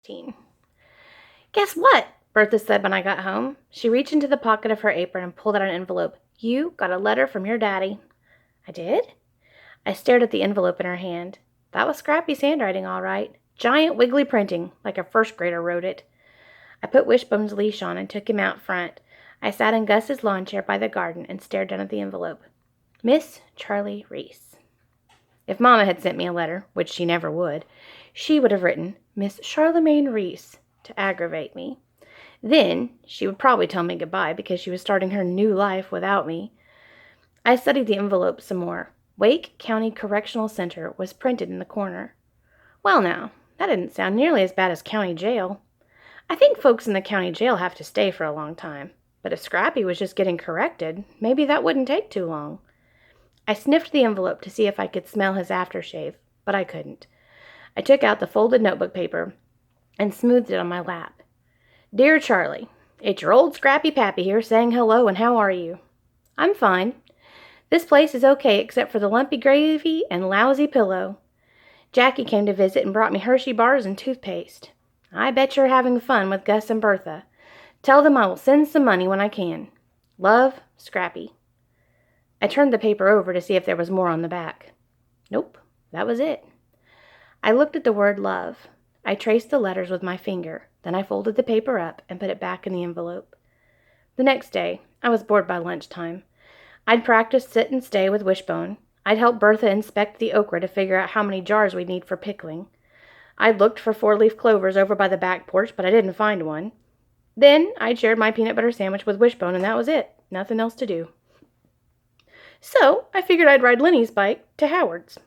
16. "Guess what?" Bertha said when I got home. She reached into the pocket of her apron and pulled out an envelope. "You got a letter from your daddy." "I did?" I stared at the envelope in her hand. That was Scrappy's handwriting, all right. Giant wiggly printing, like a first grader wrote it. I put Wishbone's leash on and took him out front. I sat in Gus's lawn chair by the garden and stared down at the envelope. Miss Charlie Reese. If Mama had sent me a letter, which she never would, she would have written Miss Charlemagne Reese to aggravate me. Then she would probably tell me goodbye because she was starting her new life without me. I studied the envelope some more. Wake County Correctional Center was printed in the corner. Well now, that didn't sound nearly as bad as county jail. I think folks in the county jail have to stay for a long time. But if Scrappy was just getting corrected, maybe that wouldn't take too long. I sniffed the envelope to see if I could smell his aftershave, but I couldn't. I took out the folded notebook paper and smoothed it on my lap. "Dear Charlie, it's your old Scrappy Pappy here saying hello and how are you? I'm fine. This place is okay except for the lumpy gravy and lousy pillow. Jackie came to visit and brought me Hershey bars and toothpaste. I bet you're having fun with Gus and Bertha. Tell them I will send some money when I can. Love, Scrappy." I turned the paper over to see if there was more on the back. Nope, that was it. I looked at the word love. I traced the letters with my finger. Then I folded the paper up and put it back in the envelope. The next day, I was bored by lunchtime. I'd practiced sit and stay with Wishbone. I'd helped Bertha inspect the okra to figure out how many jars we'd need for pickling. I'd looked for 4-leaf clovers over by the back porch, but I didn't find one. Then I'd shared my peanut butter sandwich with Wishbone, and that was it. Nothing else to do. So I figured I'd ride Lenny's bike to Howard's.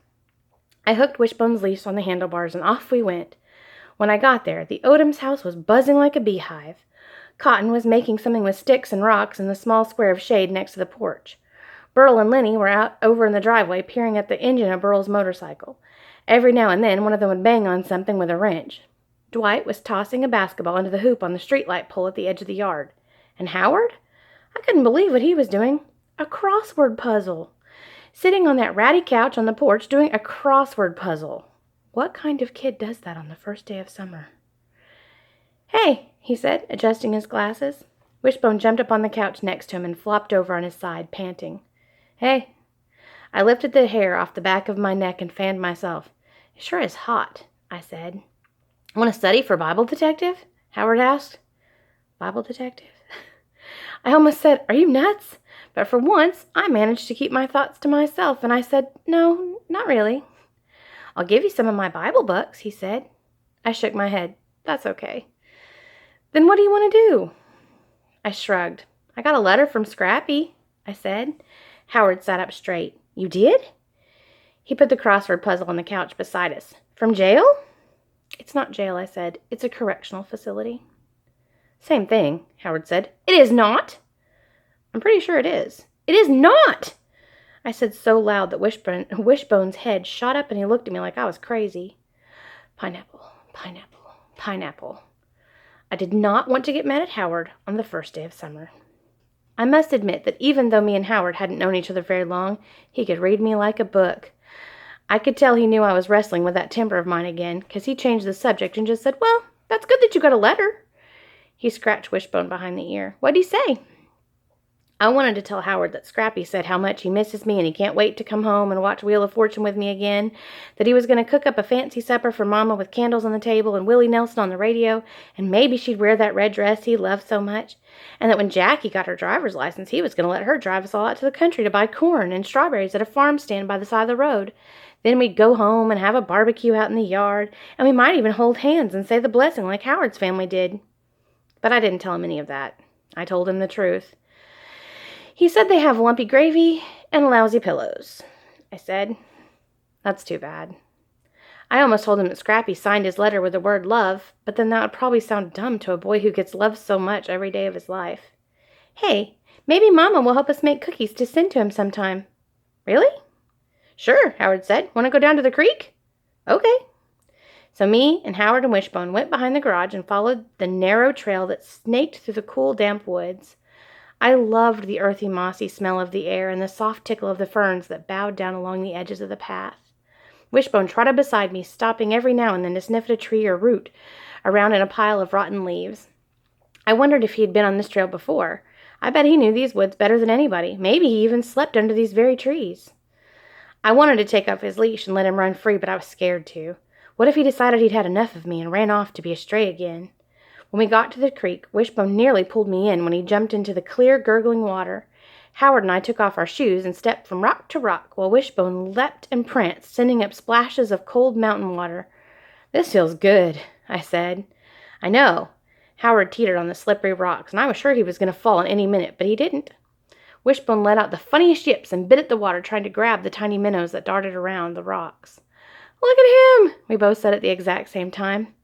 I hooked Wishbone's leash on the handlebars, and off we went. When I got there, the Odoms' house was buzzing like a beehive. Cotton was making something with sticks and rocks in the small square of shade next to the porch. Burl and Lenny were out over in the driveway peering at the engine of Burl's motorcycle. Every now and then, one of them would bang on something with a wrench. Dwight was tossing a basketball into the hoop on the streetlight pole at the edge of the yard. And Howard? I couldn't believe what he was doing. A crossword puzzle. Sitting on that ratty couch on the porch doing a crossword puzzle. What kind of kid does that on the first day of summer? "Hey," he said, adjusting his glasses. Wishbone jumped up on the couch next to him and flopped over on his side, panting. "Hey." I lifted the hair off the back of my neck and fanned myself. "It sure is hot," I said. "Want to study for Bible detective?" Howard asked. Bible detective? I almost said, "Are you nuts?" But for once, I managed to keep my thoughts to myself, and I said, "No, not really." "I'll give you some of my Bible books," he said. I shook my head. "That's okay." "Then what do you want to do?" I shrugged. "I got a letter from Scrappy," I said. Howard sat up straight. "You did?" He put the crossword puzzle on the couch beside us. "From jail?" "It's not jail," I said. "It's a correctional facility." "Same thing," Howard said. "It is not." "I'm pretty sure it is." "It is not!" I said so loud that Wishbone's head shot up and he looked at me like I was crazy. Pineapple, pineapple, pineapple. I did not want to get mad at Howard on the first day of summer. I must admit that even though me and Howard hadn't known each other very long, he could read me like a book. I could tell he knew I was wrestling with that temper of mine again, because he changed the subject and just said, "Well, that's good that you got a letter." He scratched Wishbone behind the ear. "What'd he say?" I wanted to tell Howard that Scrappy said how much he misses me and he can't wait to come home and watch Wheel of Fortune with me again, that he was going to cook up a fancy supper for Mama with candles on the table and Willie Nelson on the radio, and maybe she'd wear that red dress he loved so much, and that when Jackie got her driver's license, he was going to let her drive us all out to the country to buy corn and strawberries at a farm stand by the side of the road. Then we'd go home and have a barbecue out in the yard, and we might even hold hands and say the blessing like Howard's family did. But I didn't tell him any of that. I told him the truth. He said they have lumpy gravy and lousy pillows. I said, "That's too bad." I almost told him that Scrappy signed his letter with the word love, but then that would probably sound dumb to a boy who gets loved so much every day of his life. "Hey, maybe Mama will help us make cookies to send to him sometime." "Really?" "Sure," Howard said. "Want to go down to the creek?" "Okay." So me and Howard and Wishbone went behind the garage and followed the narrow trail that snaked through the cool, damp woods. I loved the earthy, mossy smell of the air and the soft tickle of the ferns that bowed down along the edges of the path. Wishbone trotted beside me, stopping every now and then to sniff at a tree or root around in a pile of rotten leaves. I wondered if he had been on this trail before. I bet he knew these woods better than anybody. Maybe he even slept under these very trees. I wanted to take up his leash and let him run free, but I was scared to. What if he decided he'd had enough of me and ran off to be a stray again? When we got to the creek, Wishbone nearly pulled me in when he jumped into the clear, gurgling water. Howard and I took off our shoes and stepped from rock to rock, while Wishbone leapt and pranced, sending up splashes of cold mountain water. "This feels good," I said. "I know." Howard teetered on the slippery rocks, and I was sure he was going to fall in any minute, but he didn't. Wishbone let out the funniest yips and bit at the water, trying to grab the tiny minnows that darted around the rocks. "Look at him!" we both said at the exact same time.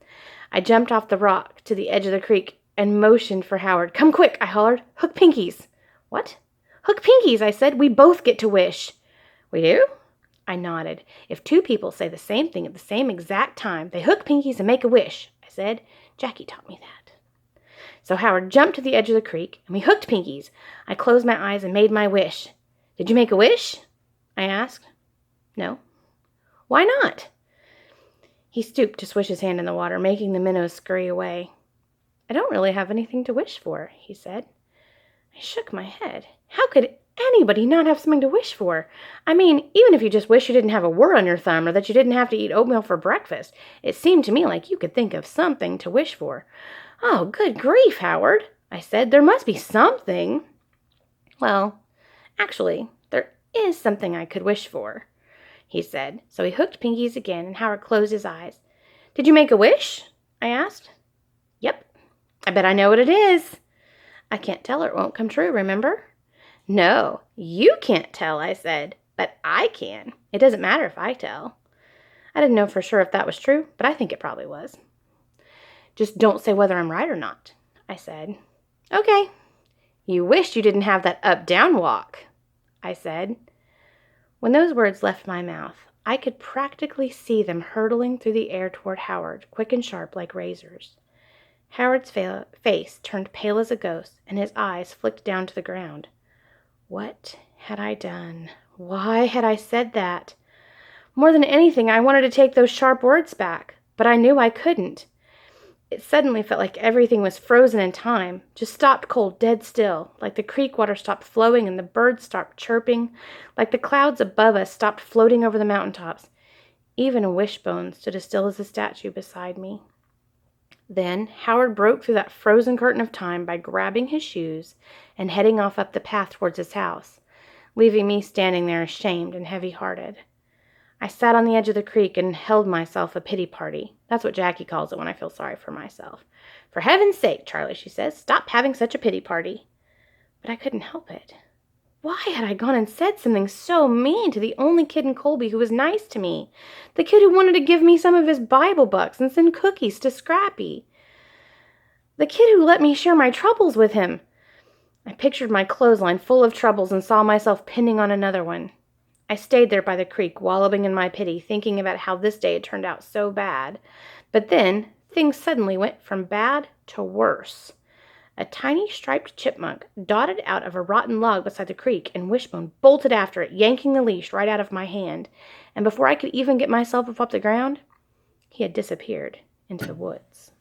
I jumped off the rock to the edge of the creek and motioned for Howard. "Come quick," I hollered. "Hook pinkies." "What?" "Hook pinkies," I said. "We both get to wish." "We do?" I nodded. "If two people say the same thing at the same exact time, they hook pinkies and make a wish," I said. "Jackie taught me that." So Howard jumped to the edge of the creek, and we hooked pinkies. I closed my eyes and made my wish. "Did you make a wish?" I asked. "No." "Why not?" He stooped to swish his hand in the water, making the minnows scurry away. "I don't really have anything to wish for," he said. I shook my head. How could anybody not have something to wish for? I mean, even if you just wish you didn't have a wart on your thumb or that you didn't have to eat oatmeal for breakfast, it seemed to me like you could think of something to wish for. "Oh, good grief, Howard," I said. "There must be something." "Well, actually, there is something I could wish for," he said. So he hooked pinkies again, and Howard closed his eyes. "Did you make a wish?" I asked. "Yep." "I bet I know what it is." "I can't tell or it won't come true, remember?" "No, you can't tell," I said, "but I can. It doesn't matter if I tell." I didn't know for sure if that was true, but I think it probably was. "Just don't say whether I'm right or not," I said. "Okay." "You wished you didn't have that up-down walk," I said. When those words left my mouth, I could practically see them hurtling through the air toward Howard, quick and sharp like razors. Howard's face turned pale as a ghost, and his eyes flicked down to the ground. What had I done? Why had I said that? More than anything, I wanted to take those sharp words back, but I knew I couldn't. It suddenly felt like everything was frozen in time, just stopped cold, dead still, like the creek water stopped flowing and the birds stopped chirping, like the clouds above us stopped floating over the mountaintops. Even Wishbone stood as still as a statue beside me. Then Howard broke through that frozen curtain of time by grabbing his shoes and heading off up the path towards his house, leaving me standing there ashamed and heavy-hearted. I sat on the edge of the creek and held myself a pity party. That's what Jackie calls it when I feel sorry for myself. "For heaven's sake, Charlie," she says, "stop having such a pity party." But I couldn't help it. Why had I gone and said something so mean to the only kid in Colby who was nice to me? The kid who wanted to give me some of his Bible bucks and send cookies to Scrappy. The kid who let me share my troubles with him. I pictured my clothesline full of troubles and saw myself pinning on another one. I stayed there by the creek, wallowing in my pity, thinking about how this day had turned out so bad. But then, things suddenly went from bad to worse. A tiny striped chipmunk dotted out of a rotten log beside the creek, and Wishbone bolted after it, yanking the leash right out of my hand. And before I could even get myself up off the ground, he had disappeared into the woods.